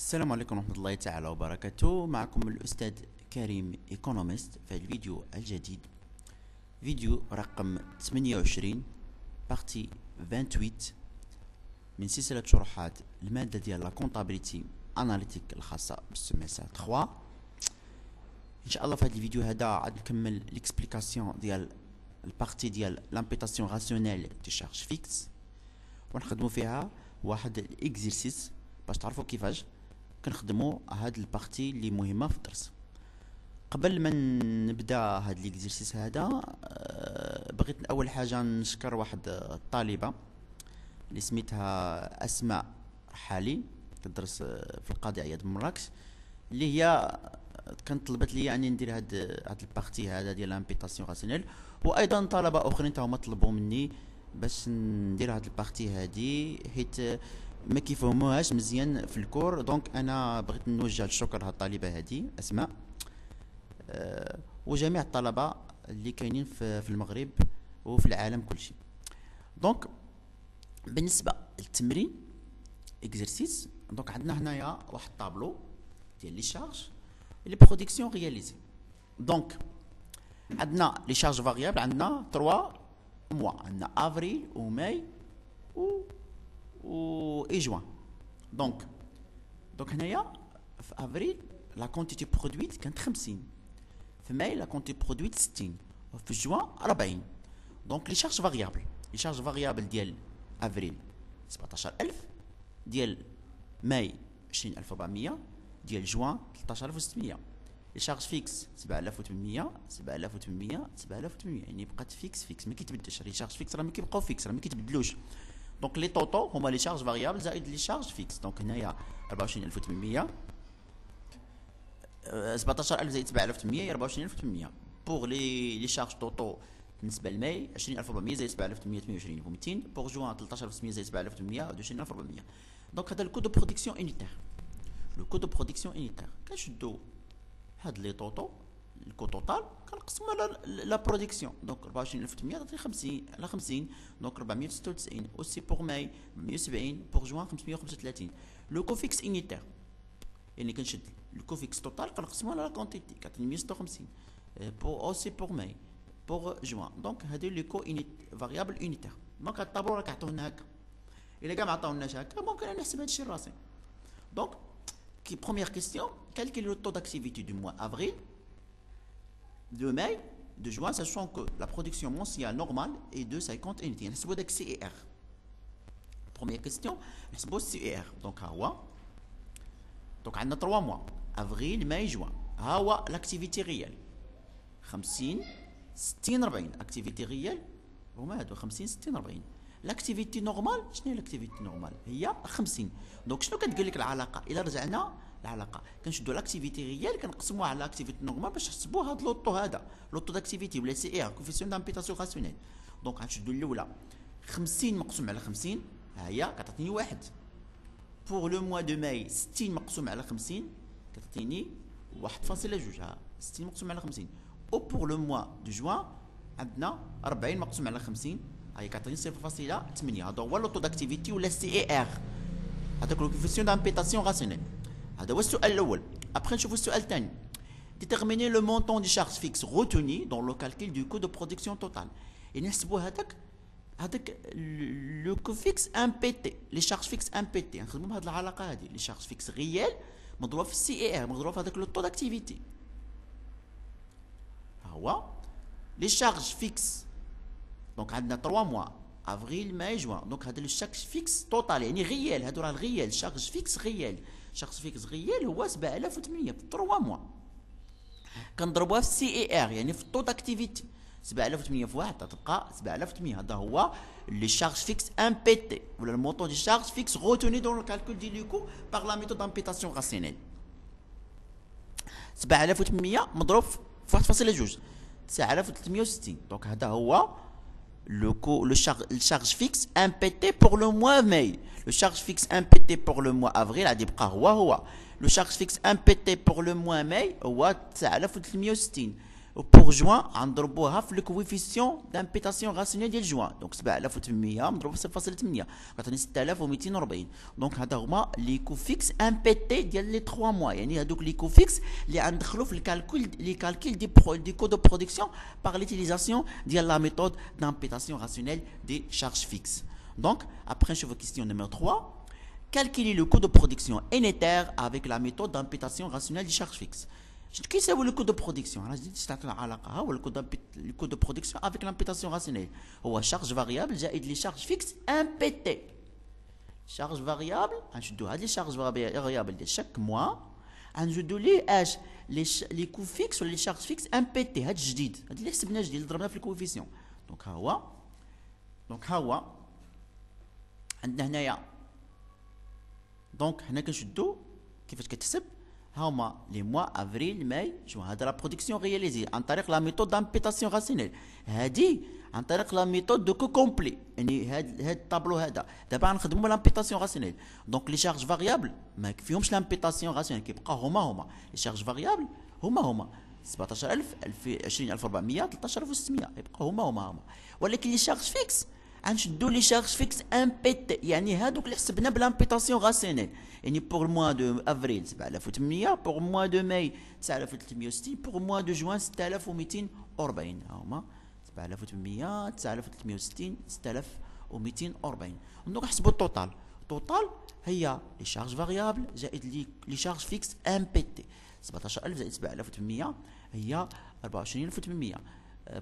السلام عليكم ورحمة الله تعالى وبركاته. معكم الأستاذ كريم ايكونومست في الفيديو الجديد، فيديو رقم 28 بارتي 28 من سلسلة شروحات المادة ديال لا كونطابيليتي اناليتيك الخاصة بالسمستر 3. ان شاء الله في هذا الفيديو هذا عاد نكمل ليكسبليكاسيون ديال البارتي ديال لامبيتاسيون راسيونيل دي شارج فيكس، ونخدموا فيها واحد الاكزرسيس باش تعرفوا كيفاش كنخدموا هاد البارتي اللي مهمه في الدرس. قبل ما نبدا هاد ليكزرسيس هذا بغيت اول حاجه نشكر واحد الطالبه اللي سميتها اسماء رحالي كتدرس في القاضي عياد مراكش، اللي هي كانت طلبت لي اني ندير هاد البارتي هذا ديال لامبيتاسيون راسيونيل، وايضا طلبه اخرين تا هما طلبوا مني باش ندير هاد البارتي هادي حيت ما كيفهموهاش مزيان في الكور. دونك انا بغيت نوجه الشكر لهاد الطالبه هادي اسماء وجميع الطلبه اللي كاينين في المغرب وفي العالم كلشي. دونك بالنسبه للتمرين اكزرسيس، دونك عندنا هنايا واحد الطابلو ديال لي شارج لي برودكسيون رياليزي. دونك عندنا لي شارج فاريابل، عندنا 3 موا، عندنا افريل وماي و اي جوان. دونك هنايا في افريل لا كونتيتي برودويت كانت 50، في ماي لا كونتيتي برودويت 60، وفي جوان 40. دونك لي شارج فاريابل ديال افريل 17000، ديال ماي 20400، ديال جوان 13600. لي شارج فيكس 7800 يعني بقات فيكس ما كيتبدلش. لي شارج فيكس راه ما كيبقاو فيكس، راه ما كيتبدلوش. دونك لي طوطو هما لي شارج فاريابل زائد لي شارج فيكس. دونك هنايا 24800، 17000 زائد 7800 هي 24800. بوغ لي شارج طوطو بالنسبه لماي 20400 زائد 7800 28 و 200. بوغ جوان 13600 زائد 7800 22400. دونك هذا الكود دو برودكسيون انيتير. لو كود دو برودكسيون انيتير كنشدو هاد لي طوطو الكو توتال كنقسمو على لا برودكسيون. دونك 24800 تعطي 50 على 50، دونك 496. اوسي بوغ ماي 170، بوغ جوان 535. لو كو فيكس انيتير يعني كنشد لو كو فيكس توتال كنقسمو على لا كونتيتي كتعطيني 156. بوغ اوسي بوغ ماي بوغ جوان. دونك هادو لي كو فاريابل انيتير. دونك هاد الطابلو راه كيعطيونا هكا، الا كاع ما عطاوناش هكا ممكن انا نحسب هادشي راسي. دونك première question, quel est le taux d'activité du mois avril, de mai, de juin, sachant que la production mensuelle normale est de 50 unités. On va voir CER. Première question, on va CER. Donc, on a 3 mois, avril, mai, juin. L'activité réelle. 50, 60, 40. Activité réelle, 50, 60, 40. لاكتيفيتي نورمال، شنو هي لاكتيفيتي نورمال؟ هي 50. دونك شنو كتقول لك العلاقه؟ الا رجعنا العلاقه كنشدو لاكتيفيتي ريال كنقسموها على لاكتيفيتي نورمال باش نحسبوا هذا لوطو، هذا لوطو داكتيفيتي ولا سي ار كوفيسيون دامبيتاسيون راسيونيل. دونك غنشدو الاولى 50 مقسوم على 50، ها هي كتعطيني 1. بوغ لو موا دو ماي 60 مقسوم على 50 كتعطيني 1.2، ها 60 مقسوم على 50. او بوغ لو موا دو جوان عندنا 40 مقسوم على 50 هاي كتعطيني 0.8. هذا هو لوطو داكتيفيتي ولا سي اي ار، هذاك كوفيسيون دامبيتاسيون راسيونيل. هذا هو السؤال الاول. ابخي نشوفوا السؤال الثاني. déterminer le montant du charge fixe retenu dans le calcul du coût de production total. يعني نحسبوا هذاك لو كو فيكس ام بي تي، لي شارج فيكس ام بي تي نخدموا بهذه العلاقه هذه، لي شارج فيكس ريال مضروب في السي اي ار مضروب في هذاك لوطو داكتيفيتي. ها هو لي شارج فيكس. دونك عندنا 3 موا افريل ماي جوان. دونك هذا لو شارج فيكس توتال يعني ريال، هادو راه الريال شارج فيكس ريال. شارج فيكس ريال هو 7800 في 3 موا. كنضربوها في السي اي ار يعني في الطو داكتيفيتي. 7800 في 1 تبقى 7800. هذا هو لي شارج فيكس ام بي تي ولا المونطون دي شارج فيكس روتوني دون لو كالكول دي لوكو باغ لا ميثود دامبيتاسيون راسيونيل. 7800 مضروب في 1.2 9360. دونك هذا هو le charge fixe impété pour le mois mai. Le charge fixe impété pour le mois avril غادي يبقى هو. Le charge fixe impété pour le mois mai هو 9360. وبور جوان غنضربوها في لو كويفيسيون دامبيتاسيون راسيونيل ديال جوان. دونك 7800 مضروب في 0.8 كتعطيني 6240. دونك هذا هما لي كو فيكس امبيتي ديال لي 3 موا، يعني هذوك لي كو فيكس اللي غندخلو في الكالكول دي كو دو برودكسيون باغ ليتيليزاسيون ديال لا ميثود دامبيتاسيون راسيونيل دي شارج فيكس. دونك ابخي نشوفو كيستيون نيميرو 3. Calculer le coût de production unitaire avec la méthode d'imputation rationnelle des charges fixes. Qu'est-ce que le coût de production? Le coût de production avec l'imputation rationnelle. Ou la charge variable, j'ai les charges fixes impétées. Charge variable, je dois les charges variables de chaque mois. Je dois les coûts fixes ou les charges fixes impétées. C'est جديد. هذا اللي حسبناه جديد ضربنا في الكوفيسيون. دونك ها هو عندنا هنايا. دونك هنا كنشدو كيفاش كتحسب هما لي موا افريل ماي جوان. هذا لا برودكسيون رياليزي عن طريق لا ميثود دامبيتاسيون راسيونيل، هادي عن طريق لا ميثود دو كو كومبلي. يعني هاد الطابلو هذا دابا غنخدمو لامبيتاسيون راسيونيل. دونك لي شارج فاريابل ما فيهمش لامبيتاسيون راسيونيل، كيبقاو هما لي شارج فاريابل هما 17000 20400 13600 يبقاو هما. ولكن لي شارج فيكس غنشدو لي شارج فيكس امبيتي، يعني هادوك اللي حسبنا بلامبيتاسيون راسيونيل. يعني بور موا دو افريل 7800، بور موا دو ماي 9360، بور موا دو جوان 6240. هما 7800 9360 6240. دونك نحسبوا التوتال. التوتال هي لي شارج فاريابل زائد لي شارج فيكس امبيتي. 17000 زائد 7800 هي 24800.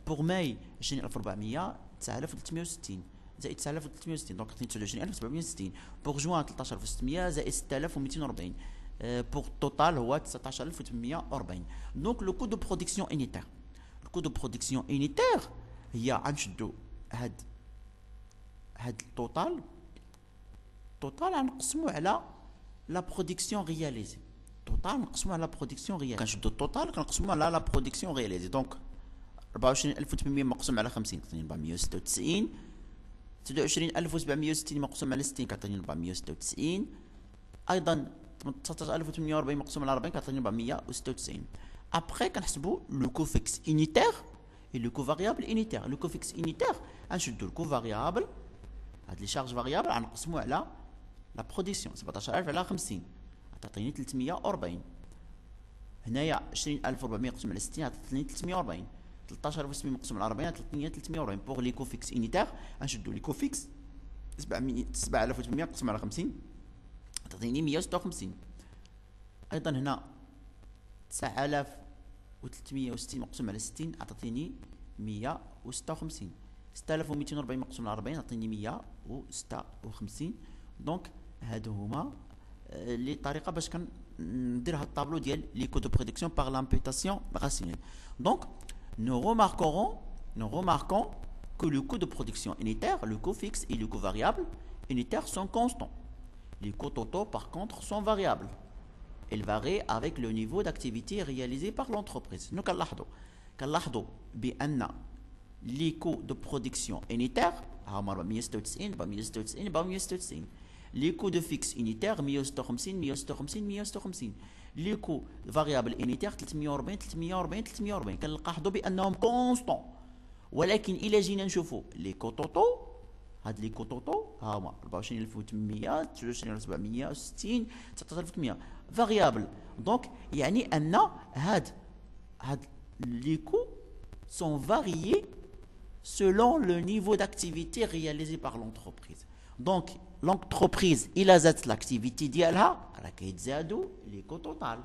بور ماي 20400 9360 زائد 9360 دونك 29760. بور جوان 13600 زائد 6240. بور توتال هو 19840. دونك لو كو دو برودكسيون انيتير. لو كو دو برودكسيون انيتير هي غنشدو هاد التوتال غنقسمو على لا برودكسيون رياليزي. توتال نقسمو على لا برودكسيون رياليزي. كنشدو التوتال كنقسمو على لا برودكسيون رياليزي. دونك 24800 مقسوم على 50 كتعطيني 496. 27760 مقسوم على 60 كتعطيني 496. ايضا 18840 مقسوم على 40 كتعطيني 496. ابخي كنحسبوا لو كو فيكس انيتير et le coût variable unitaire. Le coût fixe unitaire غنشدو الكو فاريابل هاد لي شارج فاريابل غنقسمو على لا برودكسيون 17000 على 50 غتعطيني 340. هنايا 20400 مقسوم على 60 غتعطيني 340. 13700 مقسوم على 40 غتعطيني 340. بوغ لي كو فيكس انيتير غنشدو لي كو فيكس 7800 مقسوم على 50 غتعطيني 156. ايضا هنا 9360 مقسوم على 60 عطاتيني 156. 6240 مقسوم على 40 عطيني 156. دونك هادو هما لي طريقه باش كندير هاد الطابلو ديال لي كو دو برودكسيون باغ لامبيتاسيون راسيونيل. دونك nous remarquons que le coût de production unitaire, le coût fixe et le coût variable unitaire sont constants. Les coûts totaux par contre sont variables. Ils varient avec le niveau d'activité réalisé par l'entreprise. Nous كنلاحظوا بأن les coûts de production unitaire هما 496 496 496. Les coûts de fixe unitaire 156 156 156. Les coûts variables unitaires 340 340 340. كنلاحظوا بأنهم كونستون. ولكن إلا جينا نشوفوا لي كو توتو، هاد لي كو توتو هما 24800 29760 19800 فاريابل. دونك يعني أن هاد les coûts sont variés selon le niveau d'activité réalisé par l'entreprise. Donc l'entreprise إلا زادت l'activité ديالها راه كيتزادوا لي كو توتال.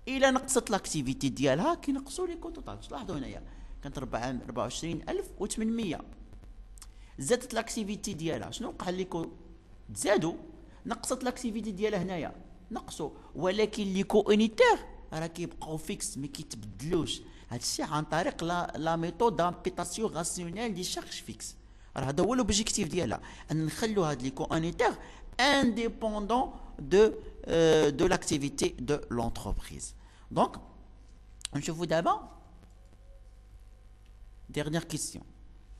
إلا نقصت l'activité ديالها كينقصوا لي كو توتال. تلاحظوا هنايا كانت 24800 زادت l'activité ديالها شنو وقع لي كو تزادوا. نقصت l'activité ديالها هنايا نقصوا. ولكن لي كو انيتير راه كيبقاو فيكس ما كيتبدلوش. هادشي عن طريق لا ميثود دامبيتاسيون راسيونيل دي شارج فيكس. راه هذا هو لوبجيكتيف ديالها، ان نخلو هاد لي كو انيتير انديبوندون دو لاكتيفيتي دو لونتربريز. دونك نشوفو دابا dernière question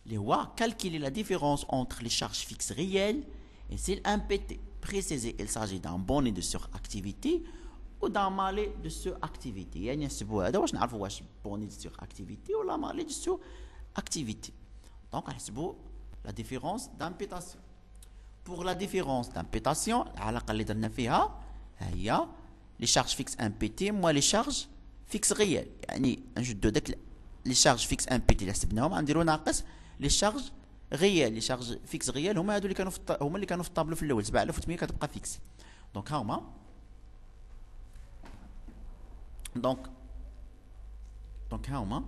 اللي هو calculer la différence entre les charges fixes réelles et celles impétées. Préciser il s'agit d'un bonnet de suractivité ودان مالي دو سو اكتيفيتي. يعني نحسبوا هذا واش نعرفوا واش بوني دو سو اكتيفيتي ولا مالي دو سو اكتيفيتي. دونك نحسبوا لا ديفيرونس دامبيتاسيون. بور لا ديفيرونس دامبيتاسيون العلاقه اللي درنا فيها هي لي شارج فيكس ان بي تي موا لي شارج فيكس غيال. يعني نجدو داك لي شارج فيكس ان بي تي اللي حسبناهم غنديرو ناقص لي شارج غيال. لي شارج فيكس غيال هما هادو اللي كانوا هما اللي كانوا في الطابلو في الاول 7800 كتبقى فيكس. دونك ها هما. دونك ها هما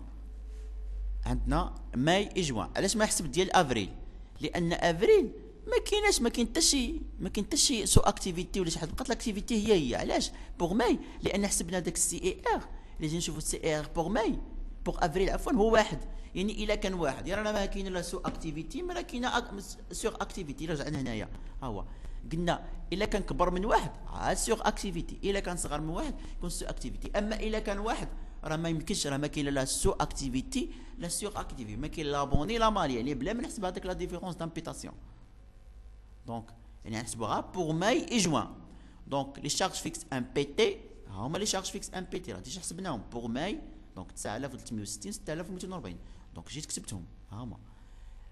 عندنا ماي اي جوان. علاش ما حسب ديال افريل؟ لان افريل ما كاين حتى شي سو اكتيفيتي ولا شي حاجه، بقات لاكتيفيتي هي. علاش بوغ ماي؟ لان حسبنا داك السي اي ار اللي جي نشوفوا السي اي ار بوغ ماي بوغ افريل عفوا هو واحد. يعني الا كان واحد يعني راه ما كاين لا سو اكتيفيتي ما كاينه سور اكتيفيتي. رجعنا هنايا ها هو قلنا الا كان كبر من واحد عاد سور اكتيفيتي، الا كان صغر من واحد يكون سو اكتيفيتي. اما الا كان واحد راه ما يمكنش، راه ما كاين لا سو اكتيفيتي لا سور اكتيفيتي، ما كاين لا بوني لا مالي. يعني بلا ما نحسب هذيك لا ديفيرونس دامبيتاسيون. دونك يعني نحسبوها بور ماي اي جوان. دونك لي شارج فيكس ان بي تي هما لي شارج فيكس ان بي تي راه ديجا حسبناهم بور ماي. دونك 9360 6240. دونك جيت كتبتهم ها هما.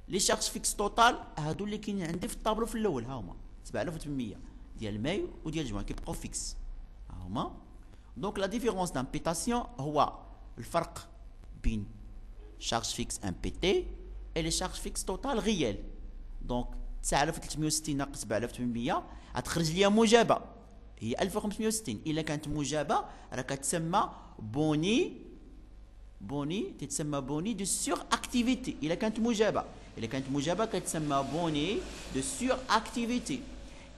لي شارج فيكس توتال هادو اللي كاينين عندي في الطابلو في الاول ها هما 7800 ديال ماي وديال جوان كيبقاو فيكس ها هما. دونك لا ديفيرونس دامبيتاسيون هو الفرق بين شارج فيكس ان بي تي اي لي شارج فيكس توتال غيال. دونك 9360 ناقص 7800 غتخرج ليا موجبه هي 1560. الا كانت موجبه راه كتسمى بوني تتسمى بوني دو سور اكتيفيتي. الا كانت موجبه كتسمى بوني دو سور اكتيفيتي.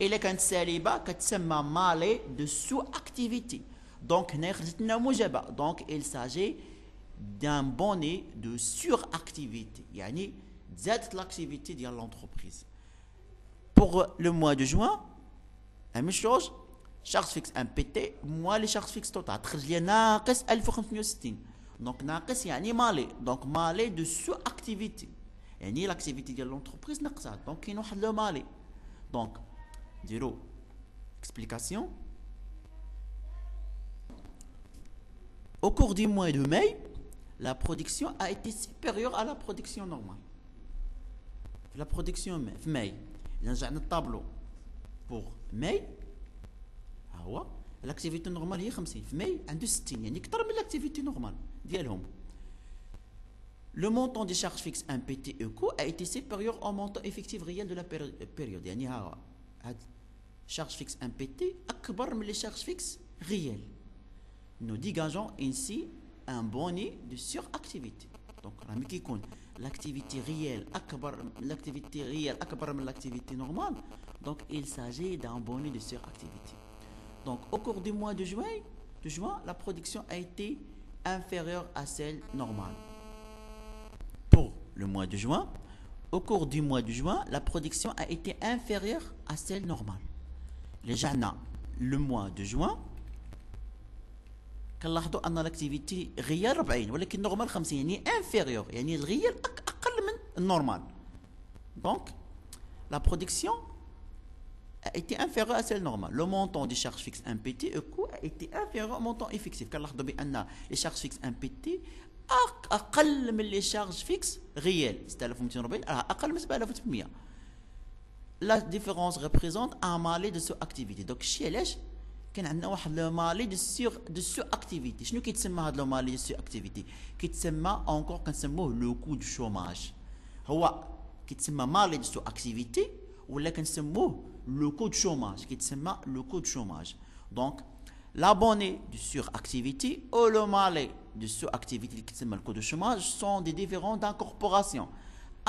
الا كانت سالبه كتسمى مالي دو سو اكتيفيتي. دونك هنا خرجت لنا موجبه. دونك il s'agit d'un bonnet de suractivité. يعني زادت l'activité ديال l'entreprise. Pour le mois de juin la même chose. charge fixe MPT moins les charges fixes totales تخرج لي ناقص 1560. دونك ناقص يعني مالي. دونك مالي دو سو اكتيفيتي يعني لاكتيفيتي ديال لونتربريز نقصات. دونك كاين واحد لو مالي. دونك نديرو اكسبليكاسيون. Au cours du mois de mai, la production a été supérieure à la production normale. La production في ماي إذا رجعنا الطابلو pour ماي ها هو لاكتيفيتي نورمال هي 50 في ماي عنده 60 يعني أكثر من لاكتيفيتي نورمال ديالهم. Le montant des charges fixes impétées et coûts a été supérieur au montant effectif réel de la période. يعني ها هاد charge fixe impétée أكبر من les charges fixes réelles. Nous dégageons ainsi un bonnet de suractivité. Donc راه كيكون l'activité réelle أكبر من l'activité normale. Donc il s'agit d'un bonnet de suractivité. Donc au cours du mois de juin, la production a été inférieure à celle normale. Pour le mois de juin, au cours du mois de juin, la production a été inférieure à celle normale. رجعنا le mois de juin كنلاحظوا ان لاكتيفيتي غيال 40 ولكن نورمال 50 يعني انفيريور يعني الغيال اقل من النورمال. دونك لا برودكسيون a été inférieure à celle normale. Le montant des charges fixes impétées et coûts a été inférieur au montant effectif. كنلاحظوا بان les charges fixes impétées اقل من les charges fixes réelles 6240 اقل من 7800. La différence représente un malais de sous-activité. Donc شي علاش كان عندنا واحد لو مالي دو سو اكتيفيتي. شنو كيتسمى هذا لو مالي دو سو اكتيفيتي؟ كيتسمى اونكور كنسموه لو كو دو شوماج. هو كيتسمى مالي دو سو اكتيفيتي ولا كنسموه لو كو دو شوماج. كيتسمى لو كو دو شوماج. دونك l'abonné de suractivité ou le malais de sous-activité qui s'appelle le coût de chômage sont des différents d'incorporation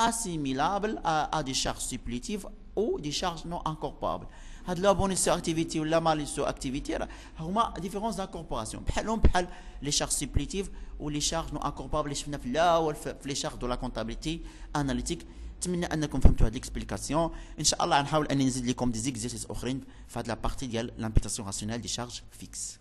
assimilables à des charges supplétives ou des charges non incorporables. هاد l'abonné de suractivité ou le malais de suractivité هما différences d'incorporation بحال les charges supplétives ou les charges non incorporables اللي شفنا في الاول في les charges de la comptabilité analytique. نتمنى انكم فهمتوا هذه الاكسبليكاسيون. ان شاء الله غنحاول اني نزيد لكم دي زيكزيرسيس اخرين في هذه لا بارتي ديال لامبيتاسيون راسيونيل دي شارج فيكس.